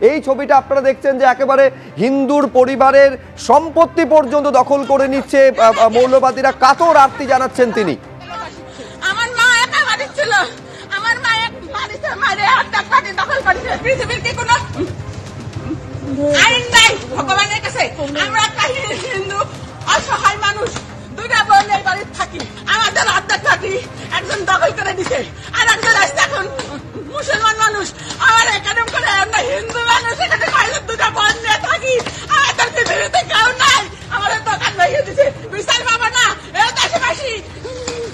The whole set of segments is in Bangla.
এই ছবিটা আপনারা দেখছেন যে একেবারে হিন্দুর পরিবারের সম্পত্তি পর্যন্ত দখল করে নিচ্ছে মৌলবাদীরা। কাতর আর্তি জানাচ্ছেন তিনি। আমার মা একা বাড়ি ছিল, আমার মা এক বাড়িতে মারে আটক করে দখল করেছে। পৃথিবীর কি কোনো আইন নাই ভগবানের কাছে? আমরা একটা হিন্দু অসহায় মানুষ, দুটা বোনের বাড়িতে থাকি, আমাদের আটক থাকি একজন দখল করে দিছে, আর একজন আসছে এখন মুসলমান মানুষ। আমার এখানে করে আমরা হিন্দু মানুষ এখানে বাইরে দুটা বোন নিয়ে থাকি, আমাদের পৃথিবীতে কেউ নাই। আমাদের দোকান ভেঙে দিছে, বিশাল বাবা না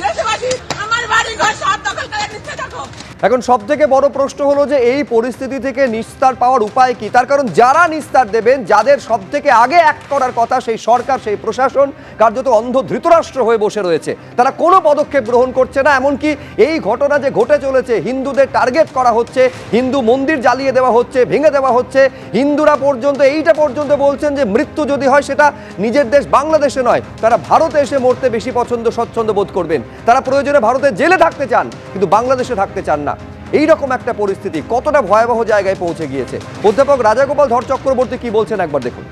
দেশবাসী আমার বাড়ি ঘর সব দখল করে নিচ্ছে। দেখো এখন সব থেকে বড় প্রশ্ন হলো যে এই পরিস্থিতি থেকে নিস্তার পাওয়ার উপায় কি? তার কারণ যারা নিস্তার দেবেন, যাদের সব থেকে আগে অ্যাক্ট করার কথা, সেই সরকার, সেই প্রশাসন কার্যত অন্ধ ধৃতরাষ্ট্র হয়ে বসে রয়েছে। তারা কোনো পদক্ষেপ গ্রহণ করছে না। এমনকি এই ঘটনা যে ঘটে চলেছে, হিন্দুদের টার্গেট করা হচ্ছে, হিন্দু মন্দির জ্বালিয়ে দেওয়া হচ্ছে, ভেঙে দেওয়া হচ্ছে। হিন্দুরা পর্যন্ত এইটা পর্যন্ত বলছেন যে মৃত্যু যদি হয় সেটা নিজের দেশ বাংলাদেশে নয়, তারা ভারতে এসে মরতে বেশি স্বচ্ছন্দ বোধ করবেন। তারা প্রয়োজনে ভারতের জেলে থাকতে চান, কিন্তু বাংলাদেশে থাকতে চান না। এইরকম একটা পরিস্থিতি কতটা ভয়াবহ জায়গায় পৌঁছে গিয়েছে। অধ্যাপক রাজাগোপাল ধর চক্রবর্তী কি বলছেন একবার দেখুন।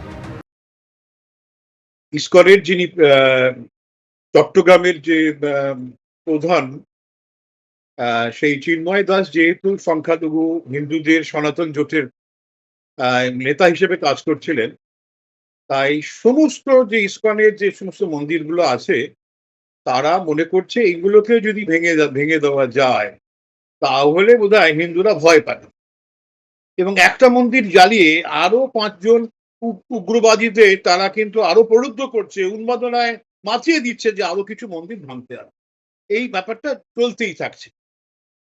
ইসকনের যিনি চট্টগ্রামের যে প্রধান, সেই চিন্ময় দাস যেহেতু সংখ্যালঘু হিন্দুদের সনাতন জোটের নেতা হিসেবে কাজ করছিলেন, তাই সমস্ত যে ইসকনের যে সমস্ত মন্দিরগুলো আছে তারা মনে করছে এইগুলোকে যদি ভেঙে দেওয়া যায় তাহলে বোধহয় হিন্দুরা ভয় পায়। এবং একটা মন্দির জ্বালিয়ে আরো 5 জন উগ্রবাদীদের তারা কিন্তু আরো প্রলুব্ধ করছে, উন্মাদনায় মাতিয়ে দিচ্ছে যে আরো কিছু মন্দির ভাঙতে হবে। এই ব্যাপারটা চলতেই থাকছে।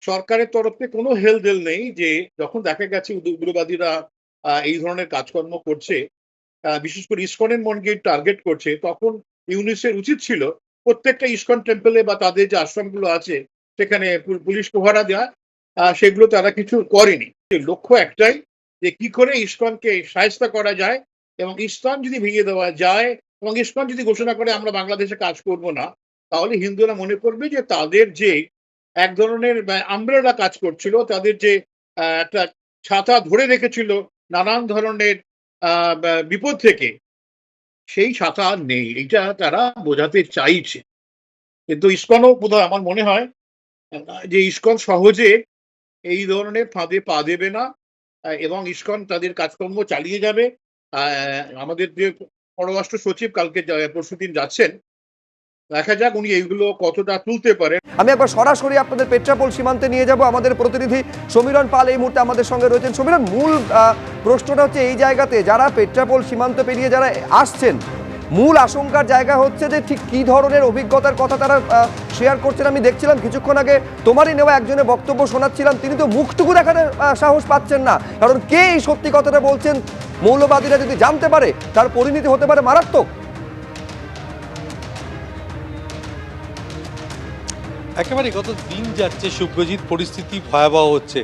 সরকারের তরফ থেকে কোনো হেলদোল নেই। যে যখন দেখা গেছে উগ্রবাদীরা এই ধরনের কাজকর্ম করছে, বিশেষ করে ইসকনের মন্দির টার্গেট করছে, তখন ইউনিসের উচিত ছিল প্রত্যেকটা ইসকন টেম্পলে বা তাদের যে আশ্রমগুলো আছে সেখানে পুলিশ প্রহরা দেওয়া। সেগুলো তারা কিছু করেনি। লক্ষ্য একটাই, যে কি করে ইসকনকে শায়েস্তা করা যায় এবং ইসকন যদি ভেঙে দেওয়া যায় এবং ইসকন যদি ঘোষণা করে আমরা বাংলাদেশে কাজ করব না, তাহলে হিন্দুরা মনে করবে যে তাদের যে এক ধরনের আমব্রেলা কাজ করছিল, তাদের যে একটা ছাতা ধরে রেখেছিল নানান ধরনের বিপদ থেকে, সেই ছাতা আর নেই। এইটা তারা বোঝাতে চাইছে। কিন্তু ইসকনও বোধহয় আমার মনে হয় যে ইসকন সহজে এই ধরনের ফাঁদে পা দেবে না এবং ইসকন তাদের কাজকর্ম চালিয়ে যাবে। আমাদের যে পররাষ্ট্র সচিব কালকে পরশুদিন যাচ্ছেন, দেখা যাক উনি এইগুলো কতটা তুলতে পারেন। আমি একবার সরাসরি আপনাদের পেট্রাপোল সীমান্তে নিয়ে যাব। আমাদের প্রতিনিধি সমীরণ পাল এই মুহূর্তে আমাদের সঙ্গে রয়েছেন। সমীরণ, মূল প্রশ্নটা হচ্ছে এই জায়গাতে যারা পেট্রাপোল সীমান্ত পেরিয়ে যারা আসছেন, মূল আশঙ্কার জায়গা হচ্ছে যে ঠিক কী ধরনের অভিজ্ঞতার কথা তারা শেয়ার করছেন। আমি দেখছিলাম কিছুক্ষণ আগে তোমারই নেওয়া একজনের বক্তব্য শোনাচ্ছিলাম, তিনি তো মুখটুকু দেখানোর সাহস পাচ্ছেন না। কারণ কে এই সত্যি কথাটা বলছেন, মৌলবাদীরা যদি জানতে পারে তার পরিণতি হতে পারে মারাত্মক। একেবারে গত দিন যাচ্ছে শুভ্রজিৎ, পরিস্থিতি ভয়াবহ হচ্ছে।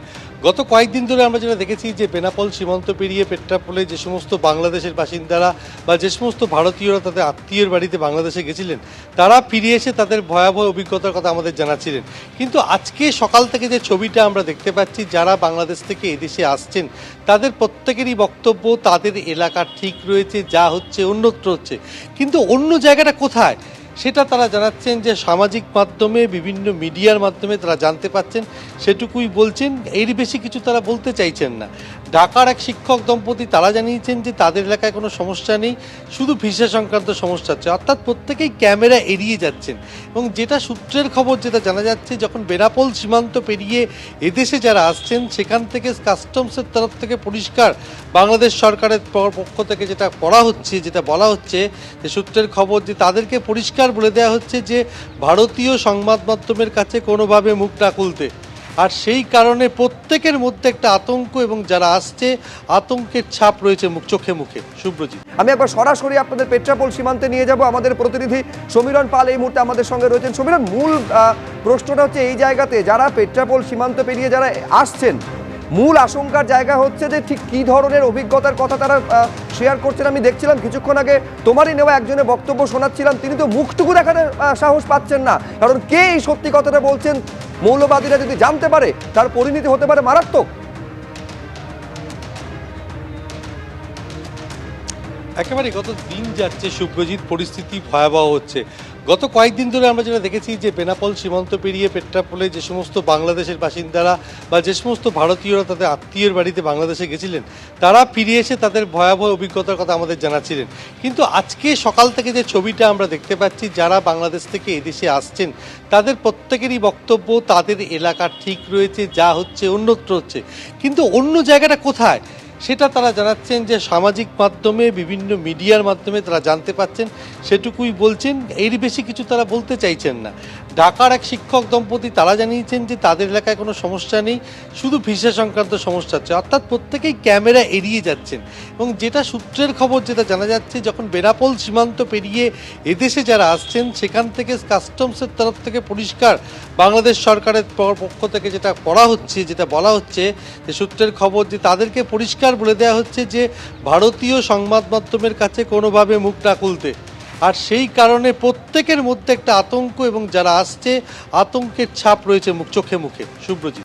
গত কয়েকদিন ধরে আমরা যেটা দেখেছি যে বেনাপোল সীমান্ত পেরিয়ে পেট্রাপোলে যে সমস্ত বাংলাদেশের বাসিন্দারা বা যে সমস্ত ভারতীয়রা তাদের আত্মীয়ের বাড়িতে বাংলাদেশে গেছিলেন, তারা ফিরে এসে তাদের ভয়াবহ অভিজ্ঞতার কথা আমাদের জানাচ্ছিলেন। কিন্তু আজকে সকাল থেকে যে ছবিটা আমরা দেখতে পাচ্ছি, যারা বাংলাদেশ থেকে এদেশে আসছেন তাদের প্রত্যেকেরই বক্তব্য তাদের এলাকা ঠিক রয়েছে, যা হচ্ছে অন্যত্র হচ্ছে। কিন্তু অন্য জায়গাটা কোথায় সেটা তারা জানাচ্ছেন যে সামাজিক মাধ্যমে, বিভিন্ন মিডিয়ার মাধ্যমে তারা জানতে পাচ্ছেন, সেটুকুই বলছেন। এর বেশি কিছু তারা বলতে চাইছেন না। ঢাকার এক শিক্ষক দম্পতি তারা জানিয়েছেন যে তাদের এলাকায় কোনো সমস্যা নেই, শুধু ভিসা সংক্রান্ত সমস্যা হচ্ছে। অর্থাৎ প্রত্যেকেই ক্যামেরা এড়িয়ে যাচ্ছেন। এবং যেটা সূত্রের খবর যেটা জানা যাচ্ছে, যখন বেনাপোল সীমান্ত পেরিয়ে এদেশে যারা আসছেন সেখান থেকে কাস্টমসের তরফ থেকে পরিষ্কার বাংলাদেশ সরকারের পক্ষ থেকে যেটা করা হচ্ছে, যেটা বলা হচ্ছে, যে সূত্রের খবর যে তাদেরকে পরিষ্কার বলে দেওয়া হচ্ছে যে ভারতীয় সংবাদ মাধ্যমের কাছে কোনোভাবে মুখ না খুলতে। আর সেই কারণে প্রত্যেকের মধ্যে একটা আতঙ্ক এবং যারা আসছে আতঙ্কের ছাপ রয়েছে চোখে মুখে। শুভ্রজিৎ, আমি একবার সরাসরি আপনাদের পেট্রাপোল সীমান্তে নিয়ে যাব। আমাদের প্রতিনিধি সমীরণ পাল এই মুহূর্তে আমাদের সঙ্গে রয়েছেন। সমীরণ, মূল প্রশ্নটা হচ্ছে এই জায়গাতে যারা পেট্রাপোল সীমান্ত পেরিয়ে যারা আসছেন, মূল আশঙ্কার জায়গা হচ্ছে যে ঠিক কী ধরনের অভিজ্ঞতার কথা তারা শেয়ার করছেন। আমি দেখছিলাম কিছুক্ষণ আগে তোমারই নেওয়া একজনের বক্তব্য শোনাচ্ছিলাম, তিনি তো মুখটুকু দেখানোর সাহস পাচ্ছেন না। কারণ কে এই সত্যি কথাটা বলছেন, মৌলবাদীরা যদি জানতে পারে তার পরিণতি হতে পারে মারাত্মক। একেবারে গত দিন যাচ্ছে শুভ্রজিৎ, পরিস্থিতি ভয়াবহ হচ্ছে। গত কয়েকদিন ধরে আমরা যেটা দেখেছি যে বেনাপোল সীমান্ত পেরিয়ে পেট্রাপোলে যে সমস্ত বাংলাদেশের বাসিন্দারা বা যে সমস্ত ভারতীয়রা তাদের আত্মীয়ের বাড়িতে বাংলাদেশে গেছিলেন, তারা ফিরে এসে তাদের ভয়াবহ অভিজ্ঞতার কথা আমাদের জানাচ্ছিলেন। কিন্তু আজকে সকাল থেকে যে ছবিটা আমরা দেখতে পাচ্ছি, যারা বাংলাদেশ থেকে এদেশে আসছেন তাদের প্রত্যেকেরই বক্তব্য তাদের এলাকা ঠিক রয়েছে, যা হচ্ছে অন্যত্র হচ্ছে। কিন্তু অন্য জায়গাটা কোথায় সেটা তারা জানাচ্ছেন যে সামাজিক মাধ্যমে, বিভিন্ন মিডিয়ার মাধ্যমে তারা জানতে পাচ্ছেন, সেটুকুই বলছেন। এর বেশি কিছু তারা বলতে চাইছেন না। ঢাকার এক শিক্ষক দম্পতি তারা জানিয়েছেন যে তাদের এলাকায় কোনো সমস্যা নেই, শুধু ভিসা সংক্রান্ত সমস্যা হচ্ছে, অর্থাৎ প্রত্যেকেই ক্যামেরা এড়িয়ে যাচ্ছেন। এবং যেটা সূত্রের খবর যেটা জানা যাচ্ছে, যখন বেনাপোল সীমান্ত পেরিয়ে এদেশে যারা আসছেন সেখান থেকে কাস্টমসের তরফ থেকে পরিষ্কার বাংলাদেশ সরকারের পক্ষ থেকে যেটা করা হচ্ছে, যেটা বলা হচ্ছে যে সূত্রের খবর, যে তাদেরকে পরিষ্কার বলে দেওয়া হচ্ছে যে ভারতীয় সংবাদ মাধ্যমের কাছে কোনোভাবে মুখ না খুলতে। আর সেই কারণে প্রত্যেকের মধ্যে একটা আতঙ্ক, এবং যারা আসছে আতঙ্কের ছাপ রয়েছে চোখে মুখে। শুভ্রজিৎ।